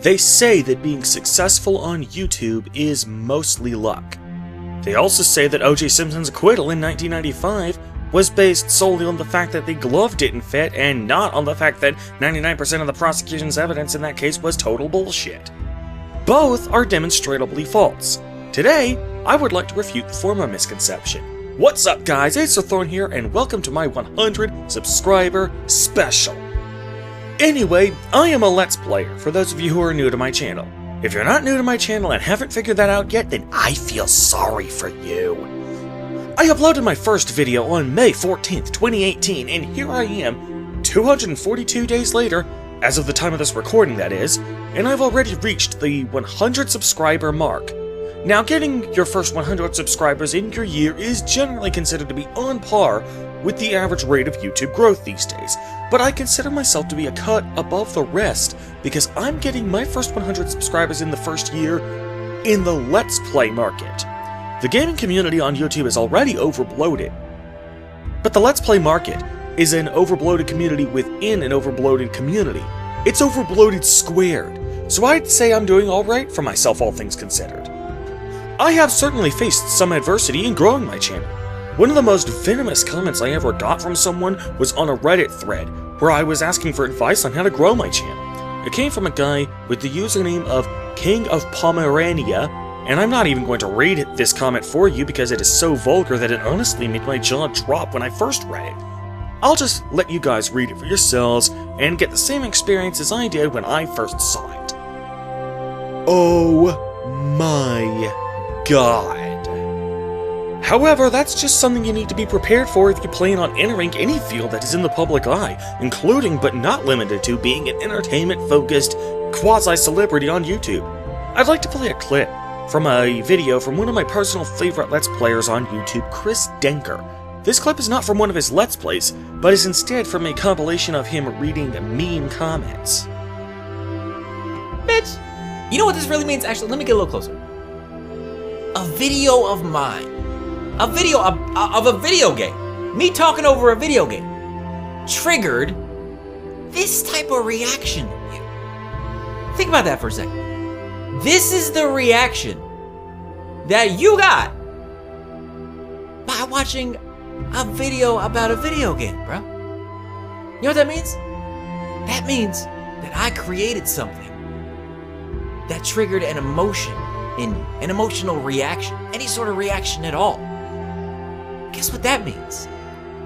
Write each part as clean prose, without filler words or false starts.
They say that being successful on YouTube is mostly luck. They also say that O.J. Simpson's acquittal in 1995 was based solely on the fact that the glove didn't fit and not on the fact that 99% of the prosecution's evidence in that case was total bullshit. Both are demonstrably false. Today, I would like to refute the former misconception. What's up guys, it's Thorn here and welcome to my 100 subscriber special. Anyway, I am a Let's Player, for those of you who are new to my channel. If you're not new to my channel and haven't figured that out yet, then I feel sorry for you. I uploaded my first video on May 14th, 2018, and here I am, 242 days later, as of the time of this recording that is, and I've already reached the 100 subscriber mark. Now, getting your first 100 subscribers in your year is generally considered to be on par with the average rate of YouTube growth these days, but I consider myself to be a cut above the rest because I'm getting my first 100 subscribers in the first year in the Let's Play market. The gaming community on YouTube is already overbloated, but the Let's Play market is an overbloated community within an overbloated community. It's overbloated squared, so I'd say I'm doing alright for myself, all things considered. I have certainly faced some adversity in growing my channel. One of the most venomous comments I ever got from someone was on a Reddit thread where I was asking for advice on how to grow my channel. It came from a guy with the username of King of Pomerania, and I'm not even going to read this comment for you because it is so vulgar that it honestly made my jaw drop when I first read it. I'll just let you guys read it for yourselves and get the same experience as I did when I first saw it. Oh my God. However, that's just something you need to be prepared for if you plan on entering any field that is in the public eye, including but not limited to being an entertainment-focused quasi-celebrity on YouTube. I'd like to play a clip from a video from one of my personal favorite Let's Players on YouTube, Chris Denker. This clip is not from one of his Let's Plays, but is instead from a compilation of him reading meme comments. Bitch! You know what this really means? Actually, let me get a little closer. A video of mine. A video of a video game. Me talking over a video game. Triggered this type of reaction in you. Think about that for a second. This is the reaction that you got by watching a video about a video game, bro. You know what that means? That means that I created something that triggered an emotion in you, an emotional reaction, any sort of reaction at all. Guess what that means?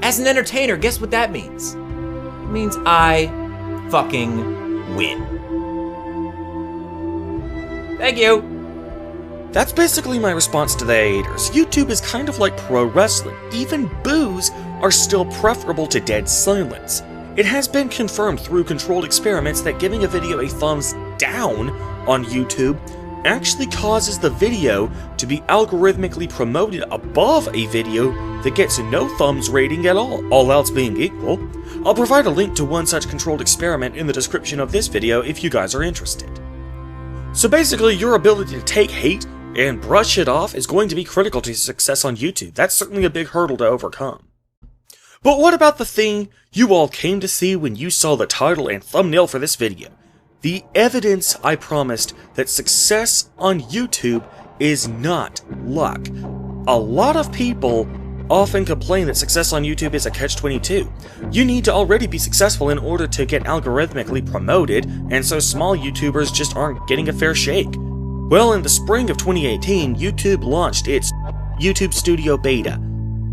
As an entertainer, guess what that means? It means I fucking win. Thank you. That's basically my response to the haters. YouTube is kind of like pro wrestling. Even boos are still preferable to dead silence. It has been confirmed through controlled experiments that giving a video a thumbs down on YouTube actually causes the video to be algorithmically promoted above a video that gets no thumbs rating at all else being equal. I'll provide a link to one such controlled experiment in the description of this video if you guys are interested. So basically, your ability to take hate and brush it off is going to be critical to success on YouTube. That's certainly a big hurdle to overcome. But what about the thing you all came to see when you saw the title and thumbnail for this video? The evidence I promised that success on YouTube is not luck. A lot of people often complain that success on YouTube is a catch-22. You need to already be successful in order to get algorithmically promoted, and so small YouTubers just aren't getting a fair shake. Well, in the spring of 2018, YouTube launched its YouTube Studio Beta,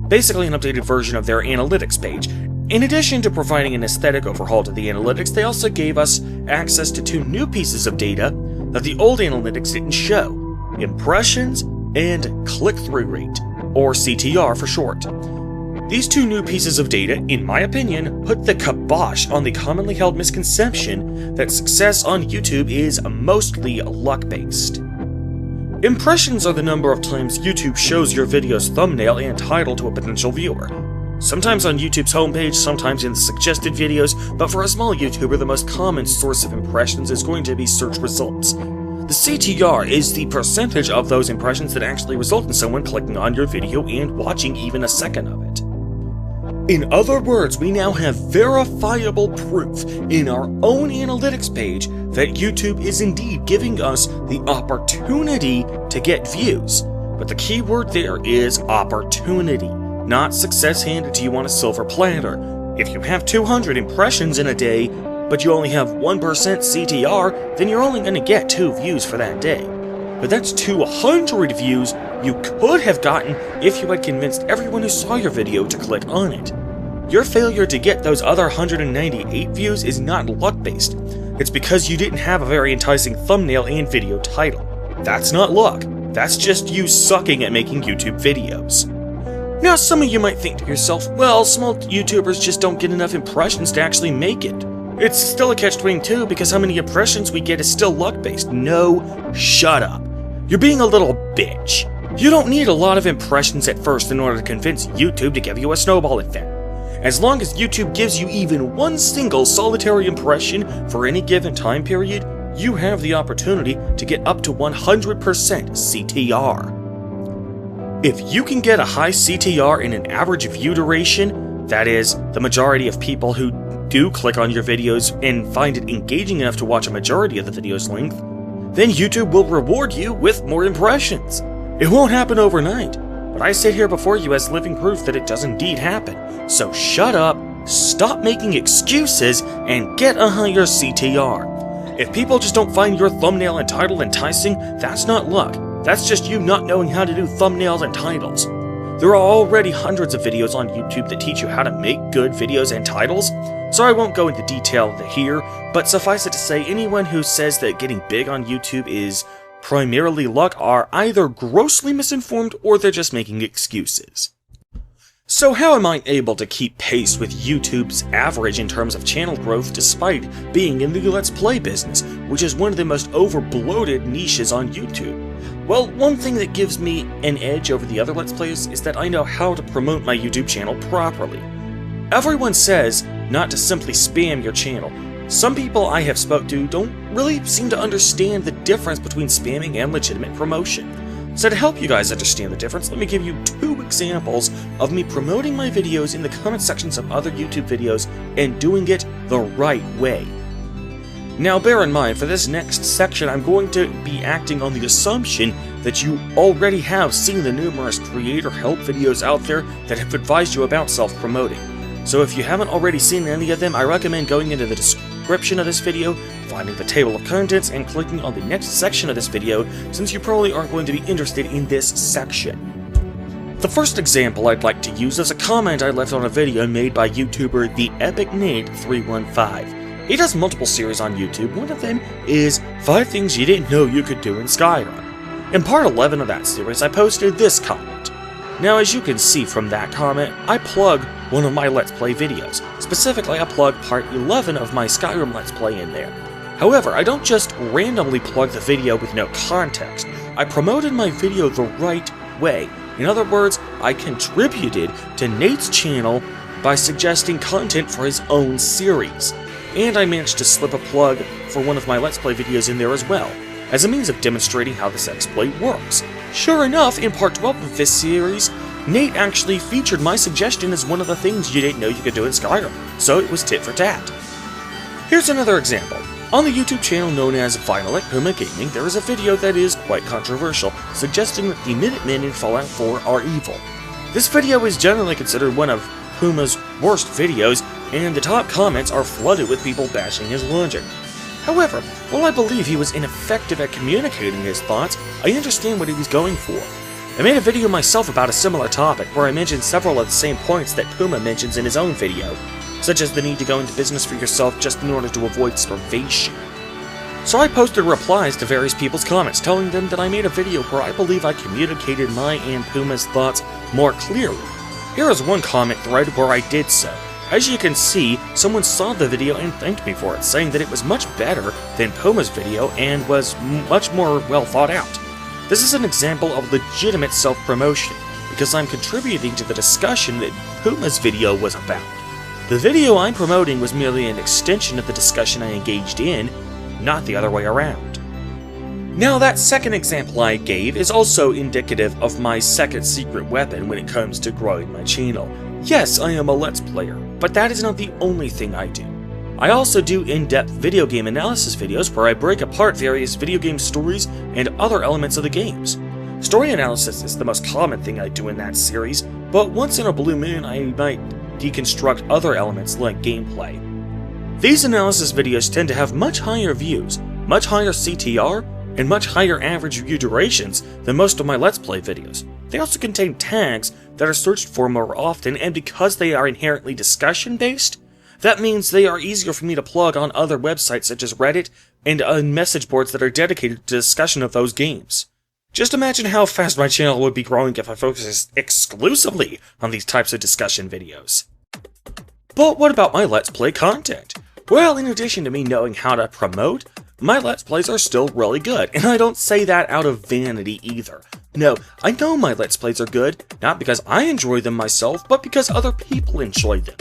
basically an updated version of their analytics page. In addition to providing an aesthetic overhaul to the analytics, they also gave us access to two new pieces of data that the old analytics didn't show: impressions and click-through rate, or CTR for short. These two new pieces of data, in my opinion, put the kibosh on the commonly held misconception that success on YouTube is mostly luck-based. Impressions are the number of times YouTube shows your video's thumbnail and title to a potential viewer. Sometimes on YouTube's homepage, sometimes in the suggested videos, but for a small YouTuber, the most common source of impressions is going to be search results. The CTR is the percentage of those impressions that actually result in someone clicking on your video and watching even a second of it. In other words, we now have verifiable proof in our own analytics page that YouTube is indeed giving us the opportunity to get views. But the key word there is opportunity, not success handed to you on a silver platter. If you have 200 impressions in a day, but you only have 1% CTR, then you're only going to get 2 views for that day. But that's 200 views you could have gotten if you had convinced everyone who saw your video to click on it. Your failure to get those other 198 views is not luck-based. It's because you didn't have a very enticing thumbnail and video title. That's not luck. That's just you sucking at making YouTube videos. Now, some of you might think to yourself, well, small YouTubers just don't get enough impressions to actually make it. It's still a catch-22 because how many impressions we get is still luck-based. No, shut up. You're being a little bitch. You don't need a lot of impressions at first in order to convince YouTube to give you a snowball effect. As long as YouTube gives you even one single solitary impression for any given time period, you have the opportunity to get up to 100% CTR. If you can get a high CTR in an average view duration, that is, the majority of people who do click on your videos and find it engaging enough to watch a majority of the video's length, then YouTube will reward you with more impressions. It won't happen overnight, but I sit here before you as living proof that it does indeed happen. So shut up, stop making excuses, and get a higher CTR. If people just don't find your thumbnail and title enticing, that's not luck. That's just you not knowing how to do thumbnails and titles. There are already hundreds of videos on YouTube that teach you how to make good videos and titles, so I won't go into detail here, but suffice it to say, anyone who says that getting big on YouTube is primarily luck are either grossly misinformed or they're just making excuses. So how am I able to keep pace with YouTube's average in terms of channel growth despite being in the Let's Play business, which is one of the most over-bloated niches on YouTube? Well, one thing that gives me an edge over the other Let's Players is that I know how to promote my YouTube channel properly. Everyone says not to simply spam your channel. Some people I have spoke to don't really seem to understand the difference between spamming and legitimate promotion. So to help you guys understand the difference, let me give you 2 examples of me promoting my videos in the comment sections of other YouTube videos and doing it the right way. Now bear in mind, for this next section I'm going to be acting on the assumption that you already have seen the numerous creator help videos out there that have advised you about self-promoting. So if you haven't already seen any of them, I recommend going into the description of this video, finding the table of contents, and clicking on the next section of this video, since you probably aren't going to be interested in this section. The first example I'd like to use is a comment I left on a video made by YouTuber TheEpicNate315. He does multiple series on YouTube. One of them is 5 Things You Didn't Know You Could Do in Skyrim. In part 11 of that series, I posted this comment. Now, as you can see from that comment, I plug one of my Let's Play videos. Specifically, I plug part 11 of my Skyrim Let's Play in there. However, I don't just randomly plug the video with no context. I promoted my video the right way. In other words, I contributed to Nate's channel by suggesting content for his own series. And I managed to slip a plug for one of my Let's Play videos in there as well, as a means of demonstrating how this exploit works. Sure enough, in part 12 of this series, Nate actually featured my suggestion as one of the things you didn't know you could do in Skyrim, so it was tit for tat. Here's another example. On the YouTube channel known as Vinyl Puma Gaming, there is a video that is quite controversial, suggesting that the Minutemen in Fallout 4 are evil. This video is generally considered one of Puma's worst videos, and the top comments are flooded with people bashing his logic. However, while I believe he was ineffective at communicating his thoughts, I understand what he was going for. I made a video myself about a similar topic, where I mentioned several of the same points that Puma mentions in his own video, such as the need to go into business for yourself just in order to avoid starvation. So I posted replies to various people's comments, telling them that I made a video where I believe I communicated my and Puma's thoughts more clearly. Here is one comment thread where I did so. As you can see, someone saw the video and thanked me for it, saying that it was much better than Puma's video and was much more well thought out. This is an example of legitimate self-promotion, because I'm contributing to the discussion that Puma's video was about. The video I'm promoting was merely an extension of the discussion I engaged in, not the other way around. Now, that second example I gave is also indicative of my second secret weapon when it comes to growing my channel. Yes, I am a Let's Player, but that is not the only thing I do. I also do in-depth video game analysis videos where I break apart various video game stories and other elements of the games. Story analysis is the most common thing I do in that series, but once in a blue moon I might deconstruct other elements like gameplay. These analysis videos tend to have much higher views, much higher CTR, and much higher average view durations than most of my Let's Play videos. They also contain tags that are searched for more often, and because they are inherently discussion-based, that means they are easier for me to plug on other websites such as Reddit and message boards that are dedicated to discussion of those games. Just imagine how fast my channel would be growing if I focused exclusively on these types of discussion videos. But what about my Let's Play content? Well, in addition to me knowing how to promote, my Let's Plays are still really good, and I don't say that out of vanity either. No, I know my Let's Plays are good, not because I enjoy them myself, but because other people enjoy them.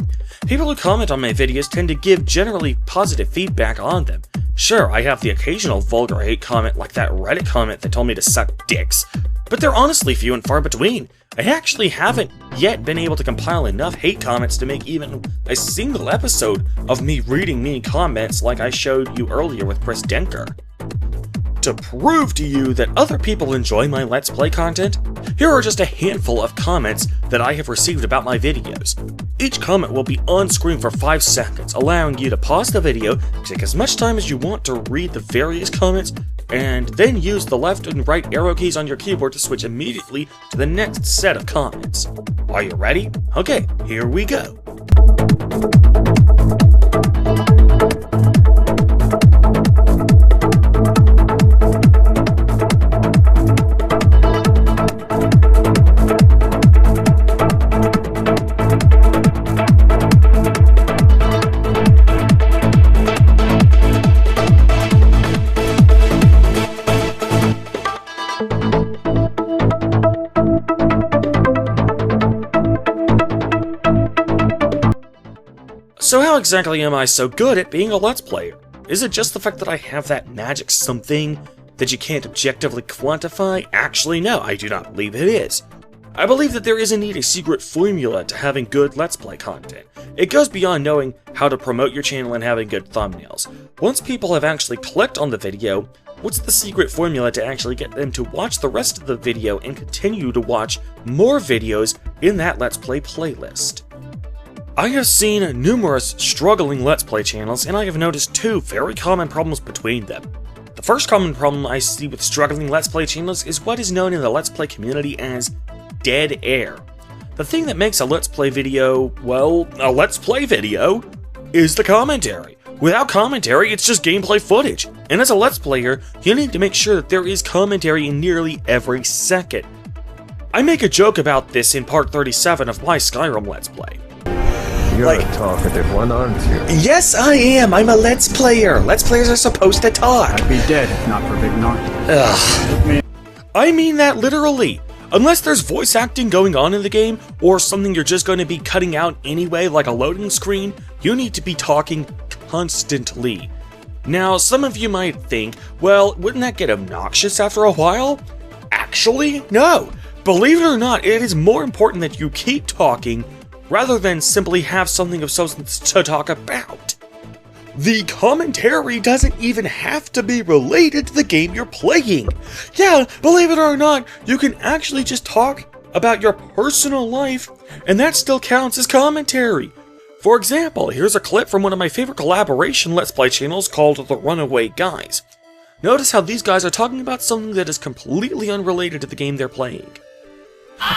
People who comment on my videos tend to give generally positive feedback on them. Sure, I have the occasional vulgar hate comment like that Reddit comment that told me to suck dicks, but they're honestly few and far between. I actually haven't yet been able to compile enough hate comments to make even a single episode of me reading mean comments like I showed you earlier with Chris Denker. To prove to you that other people enjoy my Let's Play content, here are just a handful of comments that I have received about my videos. Each comment will be on screen for 5 seconds, allowing you to pause the video, take as much time as you want to read the various comments, and then use the left and right arrow keys on your keyboard to switch immediately to the next set of comments. Are you ready? Okay, here we go. So how exactly am I so good at being a Let's Player? Is it just the fact that I have that magic something that you can't objectively quantify? Actually, no, I do not believe it is. I believe that there is indeed a secret formula to having good Let's Play content. It goes beyond knowing how to promote your channel and having good thumbnails. Once people have actually clicked on the video, what's the secret formula to actually get them to watch the rest of the video and continue to watch more videos in that Let's Play playlist? I have seen numerous struggling Let's Play channels, and I have noticed 2 very common problems between them. The first common problem I see with struggling Let's Play channels is what is known in the Let's Play community as dead air. The thing that makes a Let's Play video, well, a Let's Play video, is the commentary. Without commentary, it's just gameplay footage, and as a Let's Player, you need to make sure that there is commentary in nearly every second. I make a joke about this in part 37 of my Skyrim Let's Play. You're a talkative one, aren't you? Yes, I am. I'm a Let's Player. Let's Players are supposed to talk. I'd be dead if not for Big Narc. Ugh. I mean that literally. Unless there's voice acting going on in the game, or something you're just going to be cutting out anyway, like a loading screen, you need to be talking constantly. Now, some of you might think, well, wouldn't that get obnoxious after a while? Actually, no. Believe it or not, it is more important that you keep talking rather than simply have something of substance to talk about. The commentary doesn't even have to be related to the game you're playing. Yeah, believe it or not, you can actually just talk about your personal life, and that still counts as commentary. For example, here's a clip from one of my favorite collaboration Let's Play channels called The Runaway Guys. Notice how these guys are talking about something that is completely unrelated to the game they're playing.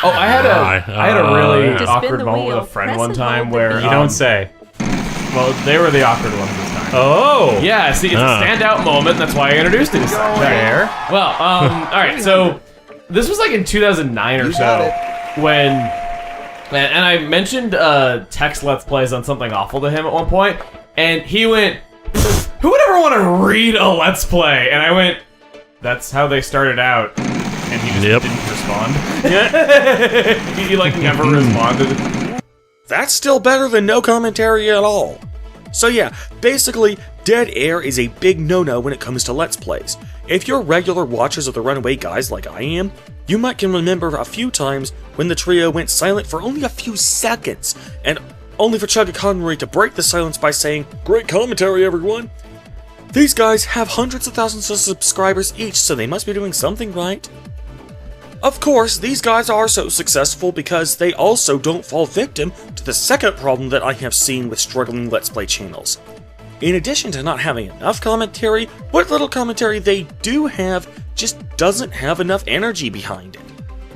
Oh, I had a really To spin awkward the moment wheel, with a friend press one and time hold the where B. you don't say. Well, they were the awkward ones this time. Oh! Yeah, see, it's a standout moment. That's why I introduced it as such. Fair. Well, all right. So this was like in 2009 or so when, and I mentioned text Let's Plays on Something Awful to him at one point, and he went, "Who would ever want to read a Let's Play?" And I went, "That's how they started out." And he just didn't respond. He like never responded. That's still better than no commentary at all. So yeah, basically, dead air is a big no-no when it comes to Let's Plays. If you're regular watchers of the Runaway Guys like I am, you might can remember a few times when the trio went silent for only a few seconds, and only for Chuggaaconroy to break the silence by saying, "Great commentary, everyone!" These guys have hundreds of thousands of subscribers each, so they must be doing something right. Of course, these guys are so successful because they also don't fall victim to the second problem that I have seen with struggling Let's Play channels. In addition to not having enough commentary, what little commentary they do have just doesn't have enough energy behind it.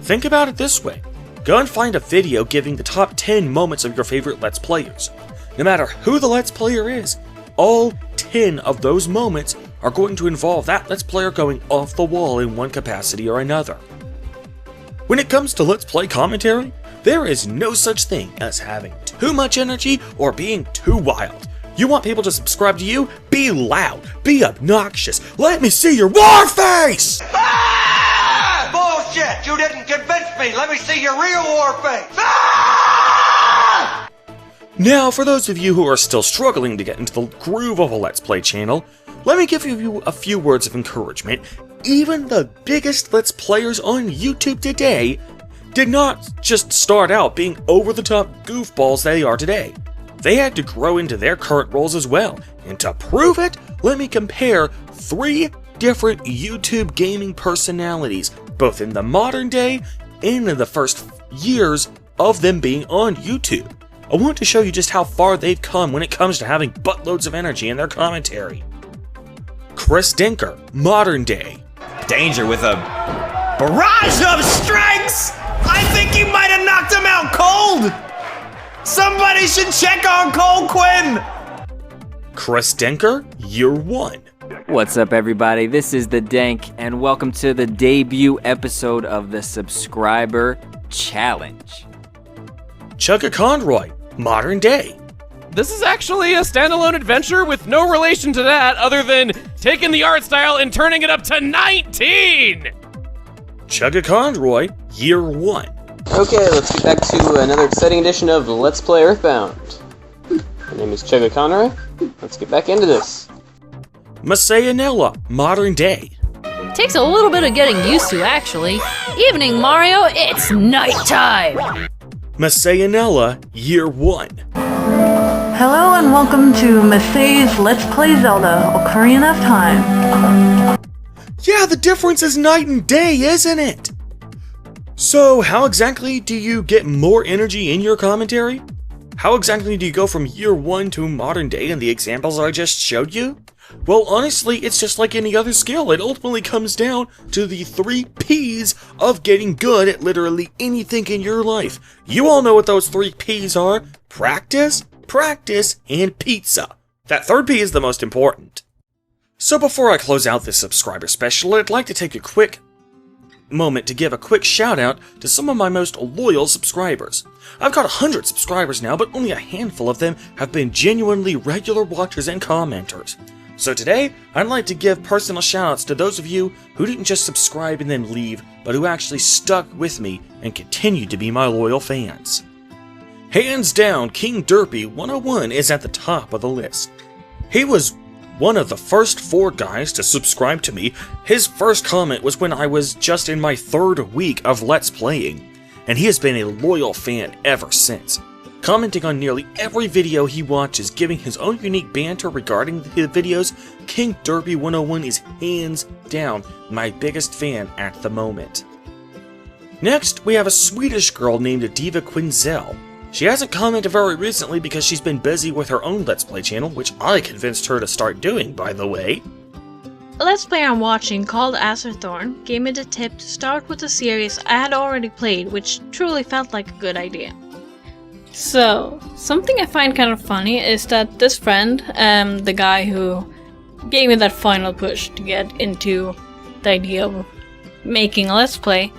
Think about it this way. Go and find a video giving the top 10 moments of your favorite Let's Players. No matter who the Let's Player is, all 10 of those moments are going to involve that Let's Player going off the wall in one capacity or another. When it comes to Let's Play commentary, there is no such thing as having too much energy or being too wild. You want people to subscribe to you? Be loud, be obnoxious, let me see your war face! Ah! Bullshit! You didn't convince me! Let me see your real war face! Ah! Now, for those of you who are still struggling to get into the groove of a Let's Play channel, let me give you a few words of encouragement. Even the biggest Let's Players on YouTube today did not just start out being over-the-top goofballs they are today. They had to grow into their current roles as well, and to prove it, let me compare 3 different YouTube gaming personalities, both in the modern day and in the first years of them being on YouTube. I want to show you just how far they've come when it comes to having buttloads of energy in their commentary. Chris Denker, modern day. Danger with a barrage of strikes! I think he might have knocked him out cold! Somebody should check on Cole Quinn! Chris Denker, year 1. What's up, everybody? This is the Dank, and welcome to the debut episode of the Subscriber Challenge. Chuggaaconroy, modern day. This is actually a standalone adventure with no relation to that other than taking the art style and turning it up to 19! Chuggaaconroy, year 1. Okay, let's get back to another exciting edition of Let's Play Earthbound. My name is Chuggaaconroy. Let's get back into this. Masayanella, modern day. Takes a little bit of getting used to, actually. Evening, Mario, it's nighttime! Masayanella, year 1. Hello and welcome to Masay's Let's Play Zelda Ocarina of Time. Yeah, the difference is night and day, isn't it? So, how exactly do you get more energy in your commentary? How exactly do you go from year 1 to modern day in the examples I just showed you? Well, honestly, it's just like any other skill. It ultimately comes down to the 3 P's of getting good at literally anything in your life. You all know what those 3 P's are. Practice, practice, and pizza. That 3rd P is the most important. So before I close out this subscriber special, I'd like to take a quick moment to give a quick shout out to some of my most loyal subscribers. I've got 100 subscribers now, but only a handful of them have been genuinely regular watchers and commenters. So today, I'd like to give personal shoutouts to those of you who didn't just subscribe and then leave, but who actually stuck with me and continued to be my loyal fans. Hands down, King Derpy 101 is at the top of the list. He was one of the first 4 guys to subscribe to me. His first comment was when I was just in my 3rd week of Let's Playing, and he has been a loyal fan ever since. Commenting on nearly every video he watches, giving his own unique banter regarding the videos, King Derpy 101 is hands down my biggest fan at the moment. Next, we have a Swedish girl named Diva Quinzel. She hasn't commented very recently because she's been busy with her own Let's Play channel, which I convinced her to start doing, by the way. A Let's Play I'm watching called Azerthorn gave me the tip to start with a series I had already played, which truly felt like a good idea. So, something I find kind of funny is that this friend, the guy who gave me that final push to get into the idea of making a Let's Play,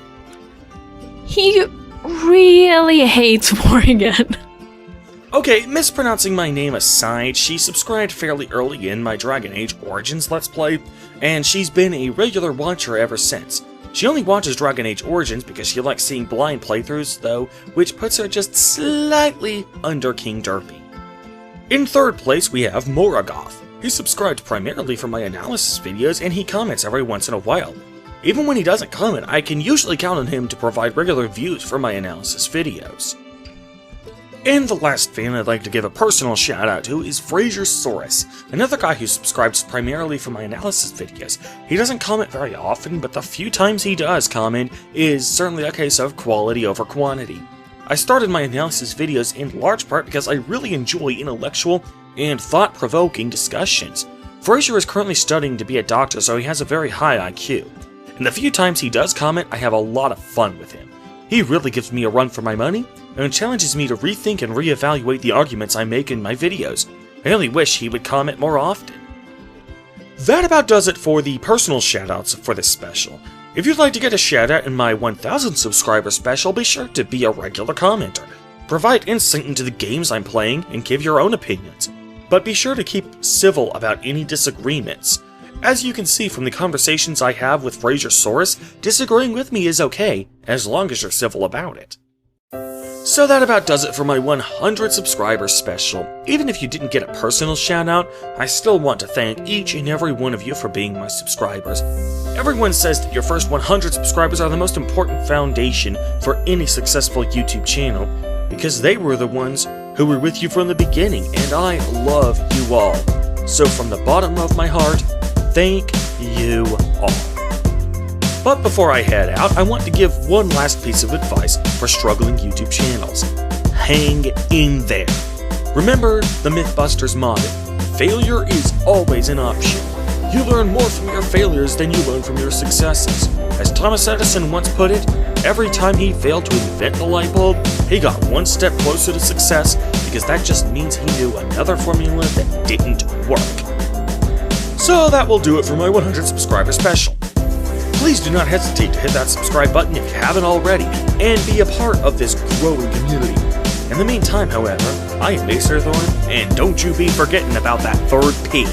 he really hates Morrigan. Okay, mispronouncing my name aside, she subscribed fairly early in my Dragon Age Origins Let's Play, and she's been a regular watcher ever since. She only watches Dragon Age Origins because she likes seeing blind playthroughs, though, which puts her just slightly under King Derpy. In 3rd place, we have Morrigoth. He subscribed primarily for my analysis videos, and he comments every once in a while. Even when he doesn't comment, I can usually count on him to provide regular views for my analysis videos. And the last fan I'd like to give a personal shout out to is Fraser Soros, another guy who subscribes primarily for my analysis videos. He doesn't comment very often, but the few times he does comment is certainly a case of quality over quantity. I started my analysis videos in large part because I really enjoy intellectual and thought-provoking discussions. Fraser is currently studying to be a doctor, so he has a very high IQ. And the few times he does comment, I have a lot of fun with him. He really gives me a run for my money, and challenges me to rethink and reevaluate the arguments I make in my videos. I only wish he would comment more often. That about does it for the personal shoutouts for this special. If you'd like to get a shoutout in my 1000 subscriber special, be sure to be a regular commenter. Provide insight into the games I'm playing and give your own opinions. But be sure to keep civil about any disagreements. As you can see from the conversations I have with Fraser Soros, disagreeing with me is okay, as long as you're civil about it. So that about does it for my 100 subscriber special. Even if you didn't get a personal shout out, I still want to thank each and every one of you for being my subscribers. Everyone says that your first 100 subscribers are the most important foundation for any successful YouTube channel, because they were the ones who were with you from the beginning, and I love you all. So from the bottom of my heart, thank you all. But before I head out, I want to give one last piece of advice for struggling YouTube channels. Hang in there. Remember the Mythbusters motto, failure is always an option. You learn more from your failures than you learn from your successes. As Thomas Edison once put it, every time he failed to invent the light bulb, he got one step closer to success, because that just means he knew another formula that didn't work. So that will do it for my 100 subscriber special. Please do not hesitate to hit that subscribe button if you haven't already, and be a part of this growing community. In the meantime, however, I am Acerthorn, and don't you be forgetting about that third P.